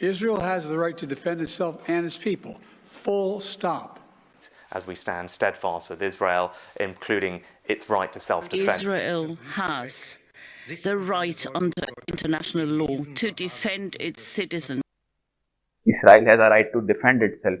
Israel has the right to defend itself and its people. Full stop. As we stand steadfast with Israel, including its right to self-defense. Israel has the right under international law to defend its citizens. Israel has a right to defend itself,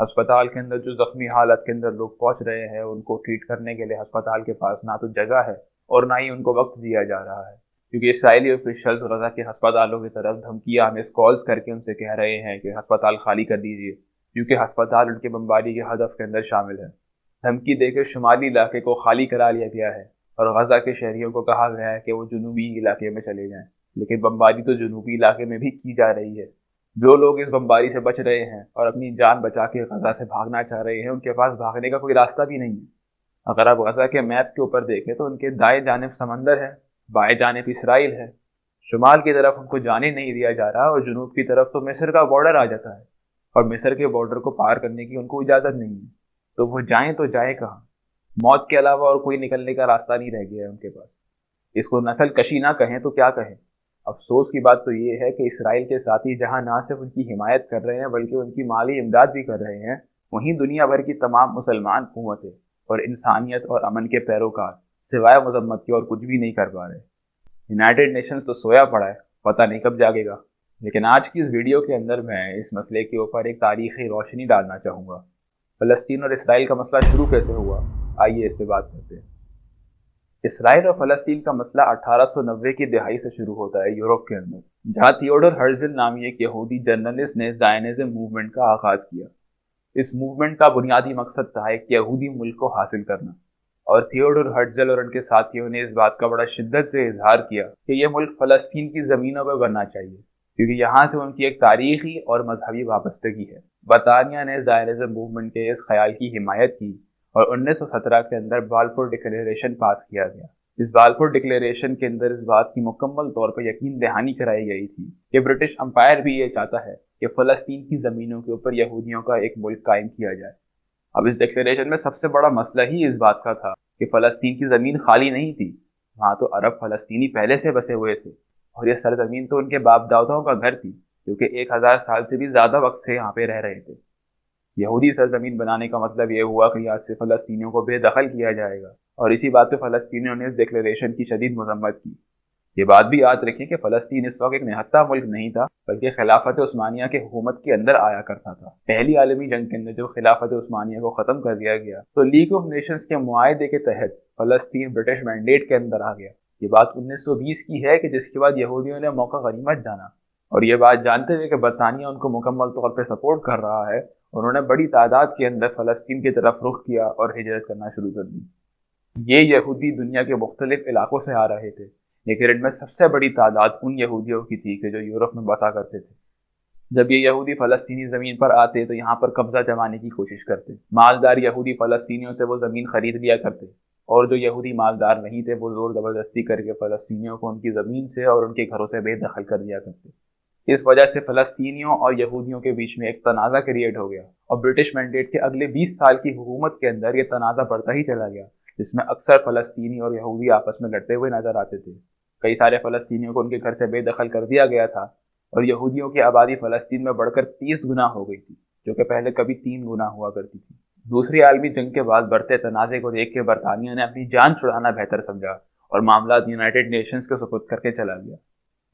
ہسپتال کے اندر جو زخمی حالت کے اندر لوگ پہنچ رہے ہیں ان کو ٹریٹ کرنے کے لیے ہسپتال کے پاس نہ تو جگہ ہے اور نہ ہی ان کو وقت دیا جا رہا ہے، کیونکہ اسرائیلی آفیشلز غزہ کے ہسپتالوں کی طرف دھمکیاں آمیز کالز کر کے ان سے کہہ رہے ہیں کہ ہسپتال خالی کر دیجیے، کیونکہ ہسپتال ان کے بمباری کے ہدف کے اندر شامل ہے۔ دھمکی دے کے شمالی علاقے کو خالی کرا لیا گیا ہے اور غزہ کے شہریوں کو کہا گیا ہے کہ وہ جنوبی علاقے میں چلے جائیں، لیکن بمباری تو جنوبی علاقے میں بھی کی جا رہی ہے۔ جو لوگ اس بمباری سے بچ رہے ہیں اور اپنی جان بچا کے غزہ سے بھاگنا چاہ رہے ہیں ان کے پاس بھاگنے کا کوئی راستہ بھی نہیں ہے۔ اگر آپ غزہ کے میپ کے اوپر دیکھیں تو ان کے دائیں جانب سمندر ہے، بائیں جانب اسرائیل ہے، شمال کی طرف ان کو جانے نہیں دیا جا رہا اور جنوب کی طرف تو مصر کا بارڈر آ جاتا ہے اور مصر کے بارڈر کو پار کرنے کی ان کو اجازت نہیں ہے، تو وہ جائیں تو جائیں کہاں؟ موت کے علاوہ اور کوئی نکلنے کا راستہ نہیں رہ گیا ہے ان کے پاس۔ اس کو نسل کشی نہ کہیں تو کیا کہیں؟ افسوس کی بات تو یہ ہے کہ اسرائیل کے ساتھی جہاں نہ صرف ان کی حمایت کر رہے ہیں بلکہ ان کی مالی امداد بھی کر رہے ہیں، وہیں دنیا بھر کی تمام مسلمان قوتیں اور انسانیت اور امن کے پیروکار سوائے مذمت کے اور کچھ بھی نہیں کر پا رہے۔ یونائٹڈ نیشنز تو سویا پڑا ہے، پتہ نہیں کب جاگے گا۔ لیکن آج کی اس ویڈیو کے اندر میں اس مسئلے کے اوپر ایک تاریخی روشنی ڈالنا چاہوں گا۔ فلسطین اور اسرائیل کا مسئلہ شروع کیسے ہوا؟ آئیے اس پہ بات کرتے ہیں۔ اسرائیل اور فلسطین کا مسئلہ 1890 کی دہائی سے شروع ہوتا ہے یورپ کے اندر، جہاں تھیوڈور ہرزل نامی ایک یہودی جرنلسٹ نے زائنزم موومنٹ کا آغاز کیا۔ اس موومنٹ کا بنیادی مقصد تھا ایک یہودی ملک کو حاصل کرنا، اور تھیوڈور ہرزل اور ان کے ساتھیوں نے اس بات کا بڑا شدت سے اظہار کیا کہ یہ ملک فلسطین کی زمینوں پہ بننا چاہیے، کیونکہ یہاں سے ان کی ایک تاریخی اور مذہبی وابستگی ہے۔ برطانیہ نے زائنزم موومنٹ کے اس خیال کی حمایت کی اور 1917 کے اندر بالفور ڈکلیریشن پاس کیا گیا۔ اس بالفور ڈکلیریشن کے اندر اس بات کی مکمل طور پر یقین دہانی کرائی گئی تھی کہ برٹش امپائر بھی یہ چاہتا ہے کہ فلسطین کی زمینوں کے اوپر یہودیوں کا ایک ملک قائم کیا جائے۔ اب اس ڈکلیریشن میں سب سے بڑا مسئلہ ہی اس بات کا تھا کہ فلسطین کی زمین خالی نہیں تھی، وہاں تو عرب فلسطینی پہلے سے بسے ہوئے تھے اور یہ سرزمین تو ان کے باپ داداؤں کا گھر تھی، کیونکہ 1000 سال سے بھی زیادہ وقت سے یہاں پہ رہ رہے تھے۔ یہودی سرزمین بنانے کا مطلب یہ ہوا کہ یہاں سے فلسطینیوں کو بے دخل کیا جائے گا، اور اسی بات پہ فلسطینیوں نے اس ڈکلیریشن کی شدید مذمت کی۔ یہ بات بھی یاد رکھیں کہ فلسطین اس وقت ایک نہتہ ملک نہیں تھا بلکہ خلافت عثمانیہ کے حکومت کے اندر آیا کرتا تھا۔ پہلی عالمی جنگ کے اندر جب خلافت عثمانیہ کو ختم کر دیا گیا تو لیگ آف نیشنز کے معاہدے کے تحت فلسطین برٹش مینڈیٹ کے اندر آ گیا۔ یہ بات 1920 کی ہے کہ جس کے بعد یہودیوں نے موقع غنیمت جانا، اور یہ بات جانتے ہوئے کہ برطانیہ ان کو مکمل طور پہ سپورٹ کر رہا ہے، انہوں نے بڑی تعداد کے اندر فلسطین کی طرف رخ کیا اور ہجرت کرنا شروع کر دی۔ یہ یہودی دنیا کے مختلف علاقوں سے آ رہے تھے، لیکن ان میں سب سے بڑی تعداد ان یہودیوں کی تھی کہ جو یورپ میں بسا کرتے تھے۔ جب یہ یہودی فلسطینی زمین پر آتے تو یہاں پر قبضہ جمانے کی کوشش کرتے۔ مالدار یہودی فلسطینیوں سے وہ زمین خرید لیا کرتے، اور جو یہودی مالدار نہیں تھے وہ زور زبردستی کر کے فلسطینیوں کو ان کی زمین سے اور ان کے گھروں سے بے دخل کر دیا کرتے۔ اس وجہ سے فلسطینیوں اور یہودیوں کے بیچ میں ایک تنازع کریٹ ہو گیا، اور برٹش مینڈیٹ کے اگلے 20 سال کی حکومت کے اندر یہ تنازع بڑھتا ہی چلا گیا، جس میں اکثر فلسطینی اور یہودی آپس میں لڑتے ہوئے نظر آتے تھے۔ کئی سارے فلسطینیوں کو ان کے گھر سے بے دخل کر دیا گیا تھا، اور یہودیوں کی آبادی فلسطین میں بڑھ کر 30 گنا ہو گئی تھی، جو کہ پہلے کبھی 3 گنا ہوا کرتی تھی۔ دوسری عالمی جنگ کے بعد بڑھتے تنازع کو دیکھ کے برطانیہ نے اپنی جان چھڑانا بہتر سمجھا اور معاملات یونائٹڈ نیشنز کے سپرد کر کے چلا گیا۔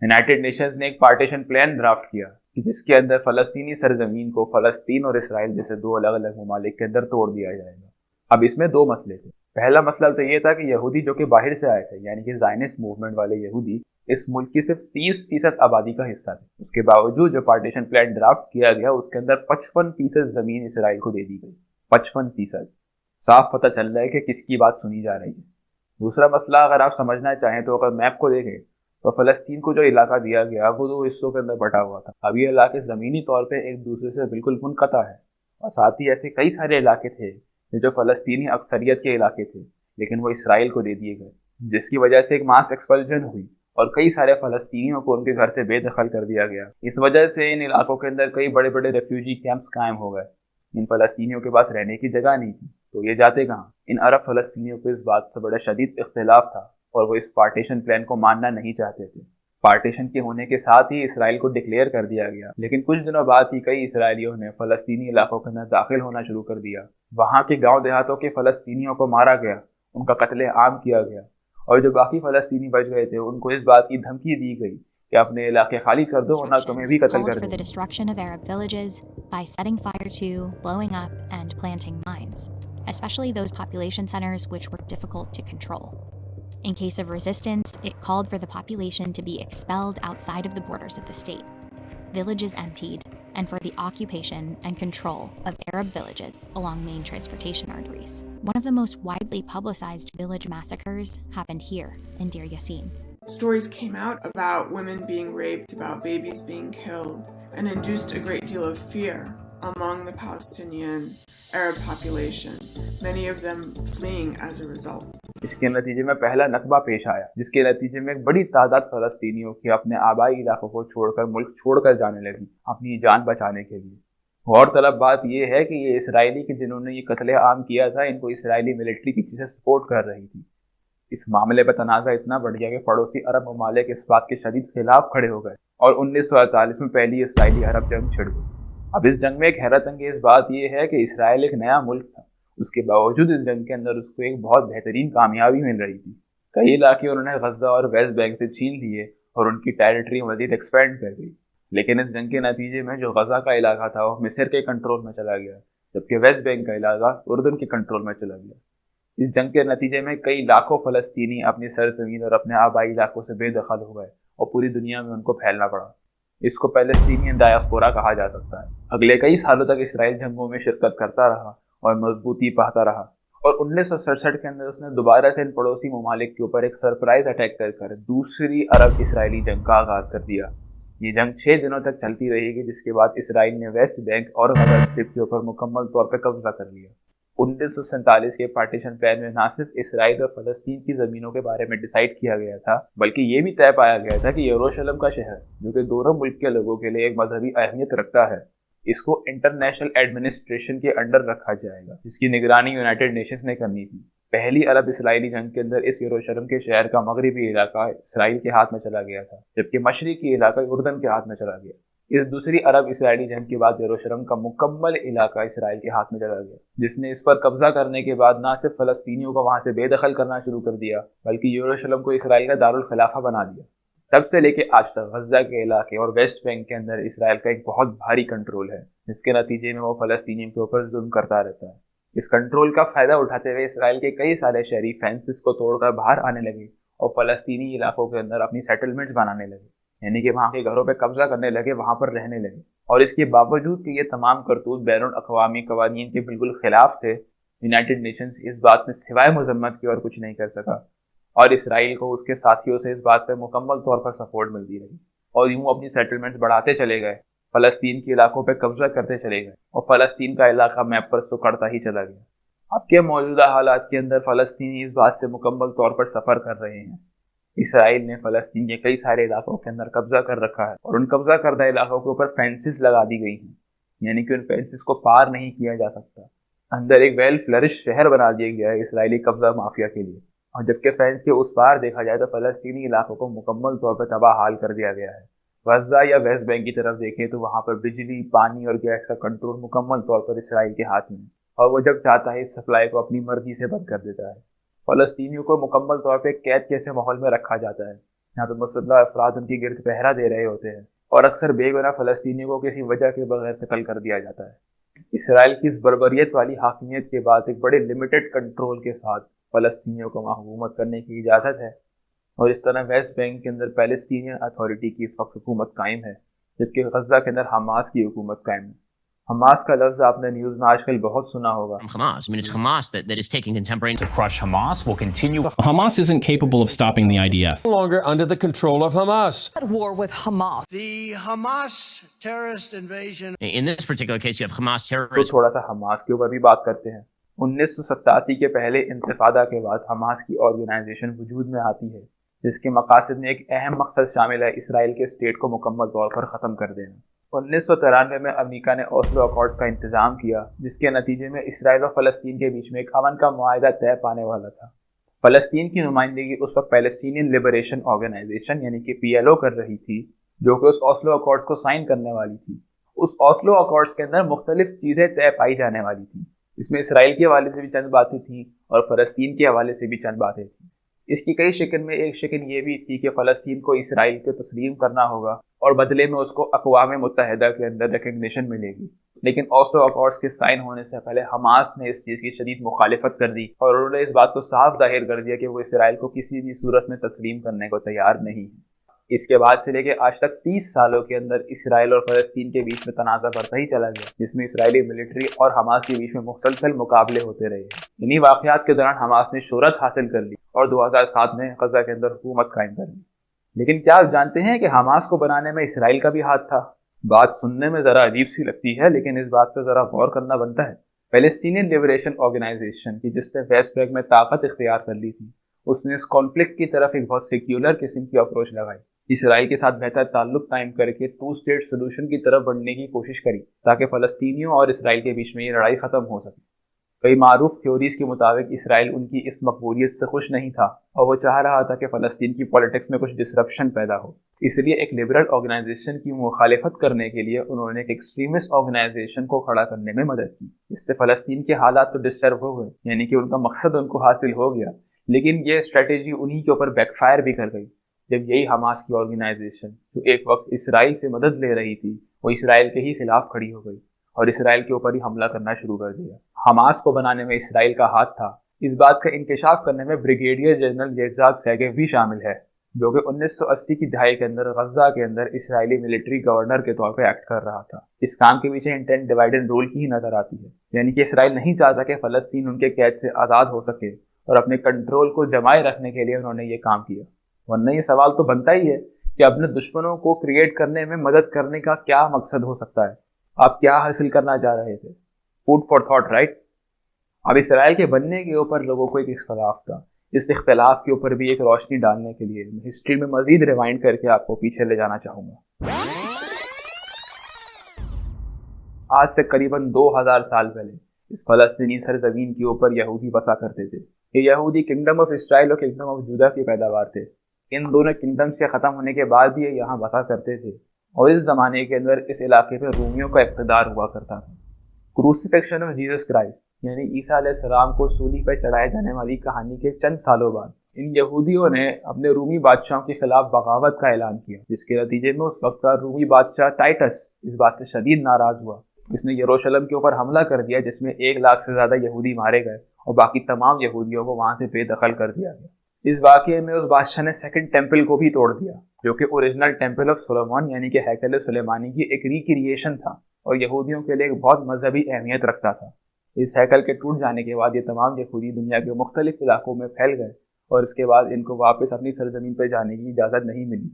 یونائٹڈ نیشنز نے ایک پارٹیشن پلان ڈرافٹ کیا کہ جس کے اندر فلسطینی سرزمین کو فلسطین اور اسرائیل جیسے 2 الگ الگ ممالک کے اندر توڑ دیا جائے گا۔ اب اس میں 2 مسئلے تھے۔ پہلا مسئلہ تو یہ تھا کہ یہودی جو کہ باہر سے آئے تھے، یعنی کہ زائنسٹ موومنٹ والے یہودی، اس ملک کی صرف 30% آبادی کا حصہ تھے۔ اس کے باوجود جو پارٹیشن پلان ڈرافٹ کیا گیا اس کے اندر 55% زمین اسرائیل کو دے دی گئی۔ 55%۔ صاف پتہ چل رہا ہے کہ کس کی بات سنی جا رہی ہے۔ دوسرا مسئلہ اگر آپ سمجھنا چاہیں تو اگر میپ کو دیکھیں تو فلسطین کو جو علاقہ دیا گیا وہ 2 حصوں کے اندر بٹا ہوا تھا۔ اب یہ علاقے زمینی طور پہ ایک دوسرے سے بالکل منقطع ہے، اور ساتھ ہی ایسے کئی سارے علاقے تھے جو فلسطینی اکثریت کے علاقے تھے لیکن وہ اسرائیل کو دے دیے گئے، جس کی وجہ سے ایک ماس ایکسپلژن ہوئی اور کئی سارے فلسطینیوں کو ان کے گھر سے بے دخل کر دیا گیا۔ اس وجہ سے ان علاقوں کے اندر کئی بڑے بڑے ریفیوجی کیمپس قائم ہو گئے۔ ان فلسطینیوں کے پاس رہنے کی جگہ نہیں تھی تو یہ جاتے کہاں؟ ان عرب فلسطینیوں کو اس بات سے بڑا شدید اختلاف تھا اور وہ اس پارٹیشن پلان کو ماننا نہیں چاہتے تھے۔ پارٹیشن کے ہونے کے ساتھ ہی اسرائیل کو ڈکلیئر کر دیا گیا، لیکن کچھ دنوں بعد ہی کئی اسرائیلیوں نے فلسطینی علاقوں کے اندر داخل ہونا شروع کر دیا۔ وہاں کے گاؤں دیہاتوں کے فلسطینیوں کو مارا گیا، ان کا قتل عام کیا گیا، اور جو باقی فلسطینی بچ گئے تھے ان کو اس بات کی دھمکی دی گئی کہ اپنے علاقے خالی کر دو ورنہ تمہیں بھی قتل کر called for دیں the گے. destruction of Arab villages by setting fire to, blowing up, and planting mines, especially those population centers which were difficult to control. In case of resistance, it called for the population to be expelled outside of the borders of the state, villages emptied, and for the occupation and control of Arab villages along main transportation arteries. One of the most widely publicized village massacres happened here in Deir Yassin. Stories came out about women being raped, about babies being killed, and induced a great deal of fear among the Palestinian Arab population, many of them fleeing as a result. اس کے نتیجے میں پہلا نکبہ پیش آیا جس کے نتیجے میں ایک بڑی تعداد فلسطینیوں کے اپنے آبائی علاقوں کو چھوڑ کر ملک چھوڑ کر جانے لگی اپنی جان بچانے کے لیے. غور طلب بات یہ ہے کہ یہ اسرائیلی کہ جنہوں نے یہ قتل عام کیا تھا ان کو اسرائیلی ملٹری پیچھے سے سپورٹ کر رہی تھی. اس معاملے پہ تنازع اتنا بڑھ گیا کہ پڑوسی عرب ممالک اس بات کے شدید خلاف کھڑے ہو گئے اور 1948 میں پہلی اسرائیلی عرب جنگ چھڑ گئی. اب اس جنگ میں ایک حیرت انگیز بات یہ ہے کہ اسرائیل ایک نیا ملک تھا، اس کے باوجود اس جنگ کے اندر اس کو ایک بہت بہترین کامیابی مل رہی تھی. کئی علاقے انہوں نے غزہ اور ویسٹ بینک سے چھین لیے اور ان کی ٹیریٹری مزید ایکسپینڈ کر گئی. لیکن اس جنگ کے نتیجے میں جو غزہ کا علاقہ تھا وہ مصر کے کنٹرول میں چلا گیا، جبکہ ویسٹ بینک کا علاقہ اردن کے کنٹرول میں چلا گیا. اس جنگ کے نتیجے میں کئی لاکھوں فلسطینی اپنی سرزمین اور اپنے آبائی علاقوں سے بے دخل ہو گئے اور پوری دنیا میں ان کو پھیلنا پڑا. اس کو پیلسٹینین ڈایاسپورا کہا جا سکتا ہے. اگلے کئی سالوں تک اسرائیل جنگوں میں شرکت کرتا رہا اور مضبوطی پاتا رہا اور 1967 کے اندر اس نے دوبارہ سے ان پڑوسی ممالک کے اوپر ایک سرپرائز اٹیک کر دوسری عرب اسرائیلی جنگ کا آغاز کر دیا. یہ جنگ 6 دنوں تک چلتی رہی گی جس کے بعد اسرائیل نے ویسٹ بینک اور غزہ اسٹرپ کے اوپر مکمل طور پہ قبضہ کر لیا. 1947 کے پارٹیشن پلان میں نہ صرف اسرائیل اور فلسطین کی زمینوں کے بارے میں ڈیسائیڈ کیا گیا تھا بلکہ یہ بھی طے پایا گیا تھا کہ یروشلم کا شہر جو کہ دونوں ملک کے لوگوں کے لیے ایک مذہبی اہمیت رکھتا ہے اس کو انٹرنیشنل ایڈمنسٹریشن کے انڈر رکھا جائے گا جس کی نگرانی یونائٹڈ نیشنز نے کرنی تھی. پہلی عرب اسرائیلی جنگ کے اندر اس یروشلم کے شہر کا مغربی علاقہ اسرائیل کے ہاتھ میں چلا گیا تھا جبکہ مشرقی علاقہ اردن کے ہاتھ میں چلا گیا. اس دوسری عرب اسرائیلی جنگ کے بعد یروشلم کا مکمل علاقہ اسرائیل کے ہاتھ میں چلا گیا جس نے اس پر قبضہ کرنے کے بعد نہ صرف فلسطینیوں کو وہاں سے بے دخل کرنا شروع کر دیا بلکہ یروشلم کو اسرائیل کا دارالخلافہ بنا دیا. تب سے لے کے آج تک غزہ کے علاقے اور ویسٹ بینک کے اندر اسرائیل کا ایک بہت بھاری کنٹرول ہے جس کے نتیجے میں وہ فلسطینیوں کے اوپر ظلم کرتا رہتا ہے. اس کنٹرول کا فائدہ اٹھاتے ہوئے اسرائیل کے کئی سارے شہری فینسز کو توڑ کر باہر آنے لگے اور فلسطینی علاقوں کے اندر اپنی سیٹلمنٹس بنانے لگے، یعنی کہ وہاں کے گھروں پہ قبضہ کرنے لگے، وہاں پر رہنے لگے. اور اس کے باوجود کہ یہ تمام کرتوت بین الاقوامی قوانین کے بالکل خلاف تھے، یونائٹڈ نیشنز اس بات میں سوائے مذمت کے اور کچھ نہیں کر سکا اور اسرائیل کو اس کے ساتھیوں سے اس بات پہ مکمل طور پر سپورٹ ملتی رہی اور یوں اپنی سیٹلمنٹس بڑھاتے چلے گئے، فلسطین کے علاقوں پہ قبضہ کرتے چلے گئے اور فلسطین کا علاقہ میپ پر سکڑتا ہی چلا گیا. اب کے موجودہ حالات کے اندر فلسطینی اس بات سے مکمل طور پر سفر کر رہے ہیں. اسرائیل نے فلسطین کے کئی سارے علاقوں کے اندر قبضہ کر رکھا ہے اور ان قبضہ کردہ علاقوں کے اوپر فینسز لگا دی گئی ہیں، یعنی کہ ان فینسز کو پار نہیں کیا جا سکتا. اندر ایک ویل فلرش شہر بنا دیا گیا ہے اسرائیلی قبضہ مافیا کے لیے، اور جبکہ فینس کے اس پار دیکھا جائے تو فلسطینی علاقوں کو مکمل طور پر تباہ حال کر دیا گیا ہے. غزہ یا ویسٹ بینک کی طرف دیکھیں تو وہاں پر بجلی، پانی اور گیس کا کنٹرول مکمل طور پر اسرائیل کے ہاتھ میں ہے اور وہ جب چاہتا ہے اس سپلائی کو اپنی مرضی سے بند کر دیتا ہے. فلسطینیوں کو مکمل طور پہ قید کیسے ماحول میں رکھا جاتا ہے جہاں پہ مسلح افراد ان کی گرد پہرا دے رہے ہوتے ہیں اور اکثر بے گناہ فلسطینیوں کو کسی وجہ کے بغیر قتل کر دیا جاتا ہے. اسرائیل کی اس بربریت والی حاکمیت کے بعد ایک بڑے لمیٹڈ کنٹرول کے ساتھ فلسطینیوں کو وہاں حکومت کرنے کی اجازت ہے اور اس طرح ویسٹ بینک کے اندر پیلسٹینین اتھارٹی کی اس وقت حکومت قائم ہے جبکہ غزہ کے اندر حماس کی حکومت قائم ہے. حماس کا لفظ آپ نے نیوز میں آج کل بہت سنا ہوگا. Hamas. I mean, it's Hamas that is taking contemporary to crush Hamas will continue. Hamas isn't capable of stopping the IDF. No longer under the control of Hamas. At war with Hamas. The Hamas terrorist invasion. In this particular case, you have Hamas تو terrorists. تھوڑا سا Hamas کے اوپر بھی بات کرتے ہیں. 1987 کے پہلے انتفاضہ کے بعد حماس کی آرگنائزیشن وجود میں آتی ہے جس کے مقاصد میں ایک اہم مقصد شامل ہے اسرائیل کے اسٹیٹ کو مکمل طور پر ختم کر دینا. 1993 میں امریکہ نے اوسلو اکارڈز کا انتظام کیا جس کے نتیجے میں اسرائیل اور فلسطین کے بیچ میں ایک امن کا معاہدہ طے پانے والا تھا. فلسطین کی نمائندگی اس وقت پیلسٹینین لبریشن آرگنائزیشن یعنی کہ PLO کر رہی تھی جو کہ اس اوسلو اکارڈز کو سائن کرنے والی تھی. اس اوسلو اکارڈز کے اندر مختلف چیزیں طے پائی جانے والی تھیں. اس میں اسرائیل کے حوالے سے بھی چند باتیں تھیں اور فلسطین کے حوالے سے بھی چند باتیں تھیں. اس کی کئی شکل میں ایک شکل یہ بھی تھی کہ فلسطین کو اسرائیل کو تسلیم کرنا ہوگا اور بدلے میں اس کو اقوام متحدہ کے اندر ریکگنیشن ملے گی. لیکن اوسلو اکارڈز کے سائن ہونے سے پہلے حماس نے اس چیز کی شدید مخالفت کر دی اور انہوں نے اس بات کو صاف ظاہر کر دیا کہ وہ اسرائیل کو کسی بھی صورت میں تسلیم کرنے کو تیار نہیں ہے. اس کے بعد سے لے کے آج تک 30 سالوں کے اندر اسرائیل اور فلسطین کے بیچ میں تنازع بڑھتا ہی چلا گیا، جس میں اسرائیلی ملٹری اور حماس کے بیچ میں مسلسل مقابلے ہوتے رہے. انہی واقعات کے دوران حماس نے شہرت حاصل کر لی اور 2007 میں غزہ کے اندر حکومت قائم کر لی. لیکن کیا آپ جانتے ہیں کہ حماس کو بنانے میں اسرائیل کا بھی ہاتھ تھا؟ بات سننے میں ذرا عجیب سی لگتی ہے، لیکن اس بات پر ذرا غور کرنا بنتا ہے. فلسطینین لیبریشن آرگنائزیشن کی جس نے ویسٹ بینک میں طاقت اختیار کر لی تھی، اس نے اس کانفلکٹ کی طرف ایک بہت سیکولر قسم کی اپروچ لگائی. اسرائیل کے ساتھ بہتر تعلق قائم کر کے 2 اسٹیٹ سولوشن کی طرف بڑھنے کی کوشش کری تاکہ فلسطینیوں اور اسرائیل کے بیچ میں یہ لڑائی ختم ہو سکے. کئی معروف تھیوریز کے مطابق اسرائیل ان کی اس مقبولیت سے خوش نہیں تھا اور وہ چاہ رہا تھا کہ فلسطین کی پولیٹکس میں کچھ ڈسرپشن پیدا ہو. اس لیے ایک لبرل آرگنائزیشن کی مخالفت کرنے کے لیے انہوں نے ایک ایکسٹریمسٹ آرگنائزیشن کو کھڑا کرنے میں مدد کی. اس سے فلسطین کے حالات تو ڈسٹرب ہو گئے، یعنی کہ ان کا مقصد ان کو حاصل ہو گیا، لیکن یہ اسٹریٹجی انہی کے اوپر بیک فائر بھی کر گئی جب یہی حماس کی آرگنائزیشن جو ایک وقت اسرائیل سے مدد لے رہی تھی وہ اسرائیل کے ہی خلاف کھڑی ہو گئی اور اسرائیل کے اوپر ہی حملہ کرنا شروع کر دیا. حماس کو بنانے میں اسرائیل کا ہاتھ تھا، اس بات کا انکشاف کرنے میں بریگیڈیئر جنرل یٹزاک سیگیو بھی شامل ہے، جو کہ 1980 کی دہائی کے اندر غزہ کے اندر اسرائیلی ملٹری گورنر کے طور پہ ایکٹ کر رہا تھا. اس کام کے پیچھے انٹینٹ ڈیوائڈ اینڈ رول کی ہی نظر آتی ہے، یعنی کہ اسرائیل نہیں چاہتا کہ فلسطین ان کے قید سے آزاد ہو سکے اور اپنے کنٹرول کو جمائے رکھنے کے لیے انہوں نے یہ کام کیا. ورنہ یہ سوال تو بنتا ہی ہے کہ اپنے دشمنوں کو کریٹ کرنے میں مدد کرنے کا کیا مقصد ہو سکتا ہے؟ آپ کیا حاصل کرنا چاہ رہے تھے؟ Food for thought, right? اب اسرائیل کے بننے کے اوپر لوگوں کو ایک اختلاف تھا. اس اختلاف کے اوپر بھی ایک روشنی ڈالنے کے لیے میں ہسٹری میں مزید ریوائنڈ کر کے آپ کو پیچھے لے جانا چاہوں گا. آج سے قریباً 2000 سال پہلے اس فلسطینی سرزمین کے اوپر یہودی بسا کرتے تھے. یہ یہودی کنگڈم آف اسرائیل اور کنگڈم آف جوڈا کی پیداوار تھے. ان دونوں کنگڈم سے ختم ہونے کے بعد بھی یہ یہاں بسا کرتے تھے اور اس زمانے کے اندر اس علاقے پہ رومیوں کا اقتدار ہوا کرتا تھا. کروسیفکشن آف جیسس کرائسٹ یعنی عیسیٰ علیہ السلام کو صلیب پہ چڑھائے جانے والی کہانی کے چند سالوں بعد ان یہودیوں نے اپنے رومی بادشاہوں کے خلاف بغاوت کا اعلان کیا، جس کے نتیجے میں اس وقت کا رومی بادشاہ ٹائٹس اس بات سے شدید ناراض ہوا. اس نے یروشلم کے اوپر حملہ کر دیا جس میں 1 لاکھ سے زیادہ یہودی مارے گئے اور باقی تمام یہودیوں کو وہاں سے بے دخل کر دیا گیا. اس واقعے میں اس بادشاہ نے سیکنڈ ٹیمپل کو بھی توڑ دیا جو کہ اوریجنل ٹیمپل آف سلیمان یعنی کہ ہیکل سلیمانی کی ایک ریکریشن تھا اور یہودیوں کے لیے ایک بہت مذہبی اہمیت رکھتا تھا. اس ہیکل کے ٹوٹ جانے کے بعد یہ تمام یہودی دنیا کے مختلف علاقوں میں پھیل گئے اور اس کے بعد ان کو واپس اپنی سرزمین پہ جانے کی اجازت نہیں ملی.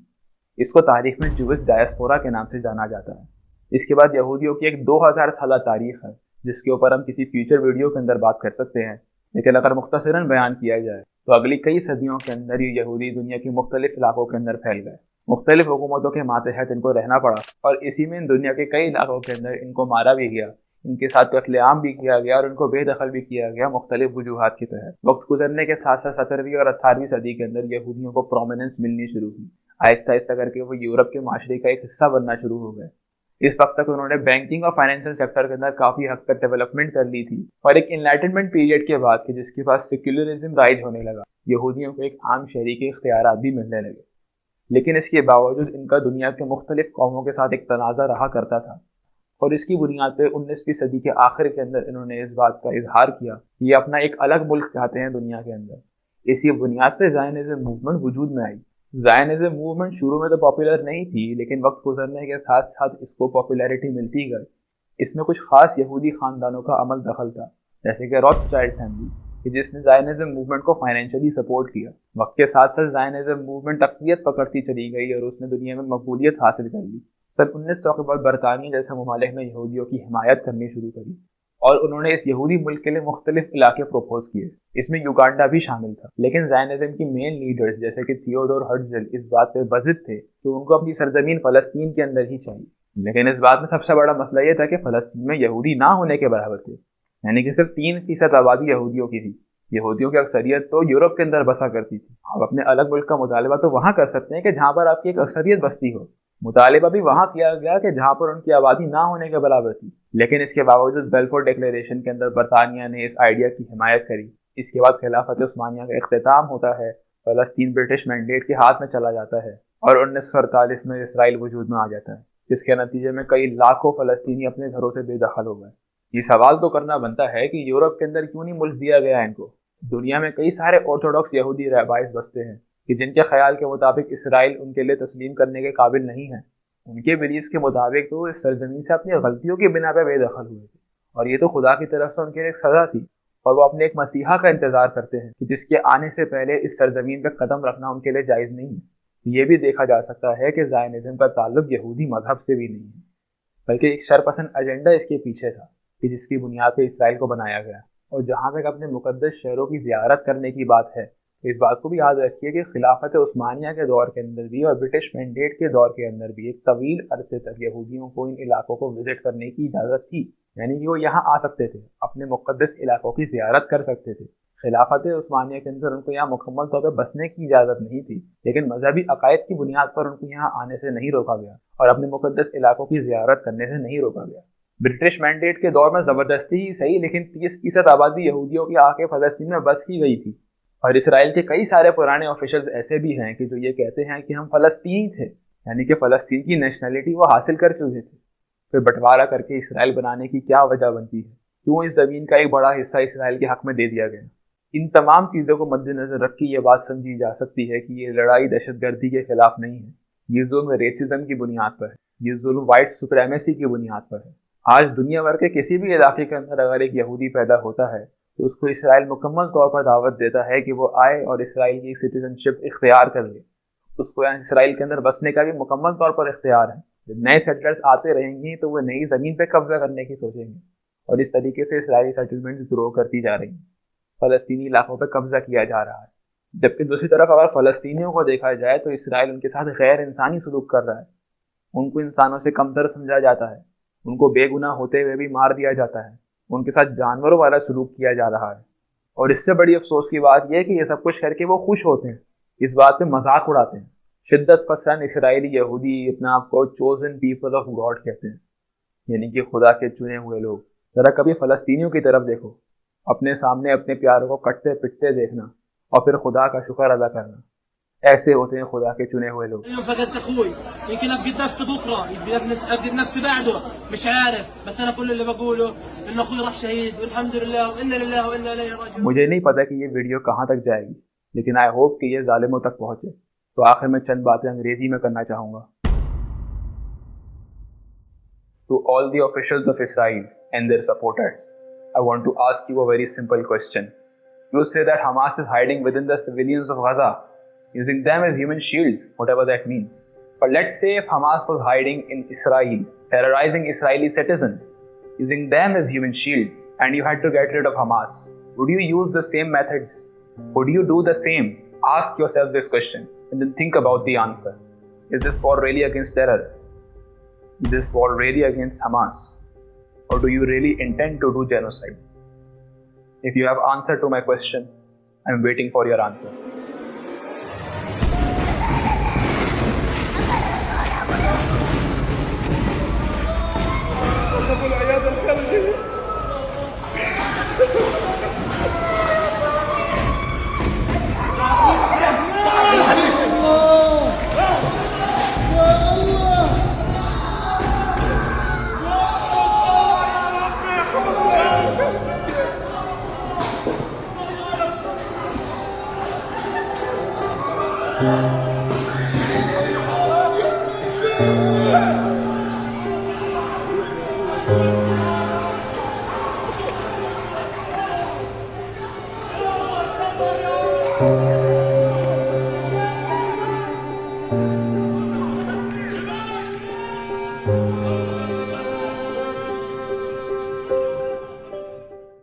اس کو تاریخ میں جوئس ڈائسپورا کے نام سے جانا جاتا ہے. اس کے بعد یہودیوں کی ایک 2000 سالہ تاریخ ہے جس کے اوپر ہم کسی فیوچر ویڈیو کے اندر بات کر سکتے ہیں، لیکن اگر مختصراً بیان کیا جائے تو اگلی کئی صدیوں کے اندر یہ یہودی دنیا کے مختلف علاقوں کے اندر پھیل گئے. مختلف حکومتوں کے ماتحت ان کو رہنا پڑا اور اسی میں دنیا کے کئی علاقوں کے اندر ان کو مارا بھی گیا، ان کے ساتھ قتل عام بھی کیا گیا اور ان کو بے دخل بھی کیا گیا مختلف وجوہات کے تحت. وقت گزرنے کے ساتھ ساتھ 17ویں اور 18ویں صدی کے اندر یہودیوں کو پرومیننس ملنی شروع ہوئی. آہستہ آہستہ کر کے وہ یورپ کے معاشرے کا ایک حصہ بننا شروع ہو گئے. اس وقت تک انہوں نے بینکنگ اور فائنینشل سیکٹر کے اندر کافی حد تک ڈیولپمنٹ کر لی تھی اور ایک انلائٹنمنٹ پیریڈ کے بعد کہ جس کے بعد سیکولرزم رائج ہونے لگا، یہودیوں کو ایک عام شہری کے اختیارات بھی ملنے لگے. لیکن اس کے باوجود ان کا دنیا کے مختلف قوموں کے ساتھ ایک تنازع رہا کرتا تھا اور اس کی بنیاد پہ 19ویں صدی کے آخر کے اندر انہوں نے اس بات کا اظہار کیا کہ یہ اپنا ایک الگ ملک چاہتے ہیں دنیا کے اندر. اسی بنیاد پہ زائنزم موومنٹ وجود میں آئی. زائنزم موومنٹ شروع میں تو پاپولر نہیں تھی لیکن وقت گزرنے کے ساتھ ساتھ اس کو پاپولیرٹی ملتی گئی. اس میں کچھ خاص یہودی خاندانوں کا عمل دخل تھا جیسے کہ روتھسچائلڈ فیملی جس نے زائنزم موومنٹ کو فائنینشلی سپورٹ کیا. وقت کے ساتھ ساتھ زائنزم موومنٹ اقلیت پکڑتی چلی گئی اور اس نے دنیا میں مقبولیت حاصل کر لی. 1900 کے بعد برطانیہ جیسے ممالک نے یہودیوں کی حمایت کرنی شروع کری اور انہوں نے اس یہودی ملک کے لیے مختلف علاقے پروپوز کیے. اس میں یوگانڈا بھی شامل تھا. لیکن زائنزم کی مین لیڈرز جیسے کہ تھیوڈور ہرٹزل اس بات پہ بضد تھے کہ ان کو اپنی سرزمین فلسطین کے اندر ہی چاہیے. لیکن اس بات میں سب سے بڑا مسئلہ یہ تھا کہ فلسطین میں یہودی نہ ہونے کے برابر تھے، یعنی کہ صرف 3% آبادی یہودیوں کی تھی. یہودیوں کی اکثریت تو یورپ کے اندر بسا کرتی تھی. آپ اپنے الگ ملک کا مطالبہ تو وہاں کر سکتے ہیں کہ جہاں پر آپ کی ایک اکثریت بستی ہو. مطالبہ بھی وہاں کیا گیا کہ جہاں پر ان کی آبادی نہ ہونے کے برابر تھی. لیکن اس کے باوجود بیلفور ڈیکلیریشن کے اندر برطانیہ نے اس آئیڈیا کی حمایت کری. اس کے بعد خلافت عثمانیہ کا اختتام ہوتا ہے فلسطین برٹش مینڈیٹ کے ہاتھ میں چلا جاتا ہے اور 1948 میں اسرائیل وجود میں آ جاتا ہے، جس کے نتیجے میں کئی لاکھوں فلسطینی اپنے گھروں سے بے دخل ہو گئے۔ یہ سوال تو کرنا بنتا ہے کہ یورپ کے اندر کیوں نہیں ملک دیا گیا ان کو؟ دنیا میں کئی سارے آرتھوڈاکس یہودی رہبائز بستے ہیں کہ جن کے خیال کے مطابق اسرائیل ان کے لیے تسلیم کرنے کے قابل نہیں ہے۔ ان کے بلیفs کے مطابق تو اس سرزمین سے اپنی غلطیوں کی بنا پہ بے دخل ہوئے تھے، اور یہ تو خدا کی طرف سے ان کے لیے ایک سزا تھی، اور وہ اپنے ایک مسیحا کا انتظار کرتے ہیں کہ جس کے آنے سے پہلے اس سرزمین پہ قدم رکھنا ان کے لیے جائز نہیں ہے۔ یہ بھی دیکھا جا سکتا ہے کہ زائنزم کا تعلق یہودی مذہب سے بھی نہیں ہے، بلکہ ایک شرپسند ایجنڈا اس کے پیچھے تھا کہ جس کی بنیاد پہ اسرائیل کو بنایا گیا۔ اور جہاں تک اپنے مقدس شہروں کی زیارت کرنے کی بات ہے، تو اس بات کو بھی یاد رکھیے کہ خلافت عثمانیہ کے دور کے اندر بھی اور برٹش مینڈیٹ کے دور کے اندر بھی ایک طویل عرصے تک یہودیوں کو ان علاقوں کو وزٹ کرنے کی اجازت تھی، یعنی کہ وہ یہاں آ سکتے تھے، اپنے مقدس علاقوں کی زیارت کر سکتے تھے۔ خلافت عثمانیہ کے اندر ان کو یہاں مکمل طور پہ بسنے کی اجازت نہیں تھی، لیکن مذہبی عقائد کی بنیاد پر ان کو یہاں آنے سے نہیں روکا گیا اور اپنے مقدس علاقوں کی زیارت کرنے سے نہیں روکا گیا۔ برٹش مینڈیٹ کے دور میں زبردستی ہی صحیح، لیکن 30% آبادی یہودیوں کی آ کے فلسطین میں بس ہی گئی تھی۔ اور اسرائیل کے کئی سارے پرانے آفیشلز ایسے بھی ہیں کہ جو یہ کہتے ہیں کہ ہم فلسطینی تھے، یعنی کہ فلسطین کی نیشنلٹی وہ حاصل کر چکے تھے، پھر بٹوارہ کر کے اسرائیل بنانے کی کیا وجہ بنتی ہے؟ کیوں اس زمین کا ایک بڑا حصہ اسرائیل کے حق میں دے دیا گیا؟ ان تمام چیزوں کو مد نظر رکھ کے یہ بات سمجھی جا سکتی ہے کہ یہ لڑائی دہشت گردی کے خلاف نہیں ہے، یہ ظلم ریسزم کی بنیاد پر ہے، یہ ظلم وائٹ سپریمیسی کی بنیاد پر ہے۔ آج دنیا بھر کے کسی بھی علاقے کے اندر اگر ایک یہودی پیدا ہوتا ہے تو اس کو اسرائیل مکمل طور پر دعوت دیتا ہے کہ وہ آئے اور اسرائیل کی سٹیزن شپ اختیار کر لے، اس کو اسرائیل کے اندر بسنے کا بھی مکمل طور پر اختیار ہے۔ جب نئے سیٹلرز آتے رہیں گے تو وہ نئی زمین پہ قبضہ کرنے کی سوچیں گے، اور اس طریقے سے اسرائیلی سیٹلمنٹس گرو کرتی جا رہی ہیں، فلسطینی علاقوں پہ قبضہ کیا جا رہا ہے۔ جبکہ دوسری طرف اگر فلسطینیوں کو دیکھا جائے تو اسرائیل ان کے ساتھ غیر انسانی سلوک کر رہا ہے، ان کو انسانوں سے کمتر سمجھا جاتا ہے، ان کو بے گناہ ہوتے ہوئے بھی مار دیا جاتا ہے، ان کے ساتھ جانوروں والا سلوک کیا جا رہا ہے۔ اور اس سے بڑی افسوس کی بات یہ ہے کہ یہ سب کچھ کر کے وہ خوش ہوتے ہیں، اس بات پہ مذاق اڑاتے ہیں۔ شدت پسند اسرائیلی یہودی اپنے آپ کو چوزن پیپل آف گاڈ کہتے ہیں، یعنی کہ خدا کے چنے ہوئے لوگ۔ ذرا کبھی فلسطینیوں کی طرف دیکھو، اپنے سامنے اپنے پیاروں کو کٹتے پٹتے دیکھنا اور پھر خدا کا شکر ادا کرنا، ایسے ہوتے ہیں خدا کے چنے ہوئے لوگ۔ فقدت اخوي يمكن افقد نفسي بكره، يمكن افقد نفسي بعده، مش عارف، بس انا كل اللي بقوله ان اخوي راح شهيد والحمد لله وانا لله وانا اليه راجعون۔ مجھے نہیں پتا کہ یہ ویڈیو کہاں تک جائے گی، لیکن آئی ہوپ کہ یہ ظالموں تک پہنچے۔ تو آخر میں چند باتیں انگریزی میں کرنا چاہوں گا۔ To all the officials of Israel and their supporters, I want to ask you a very simple question. You say that Hamas is hiding within the civilians of Gaza, using them as human shields, whatever that means. But let's say if Hamas was hiding in Israel, terrorizing Israeli citizens, using them as human shields, and you had to get rid of Hamas, would you use the same methods? Would you do the same? Ask yourself this question and then think about the answer. Is this war really against terror? Is this war really against Hamas? Or do you really intend to do genocide? If you have answer to my question, I'm waiting for your answer.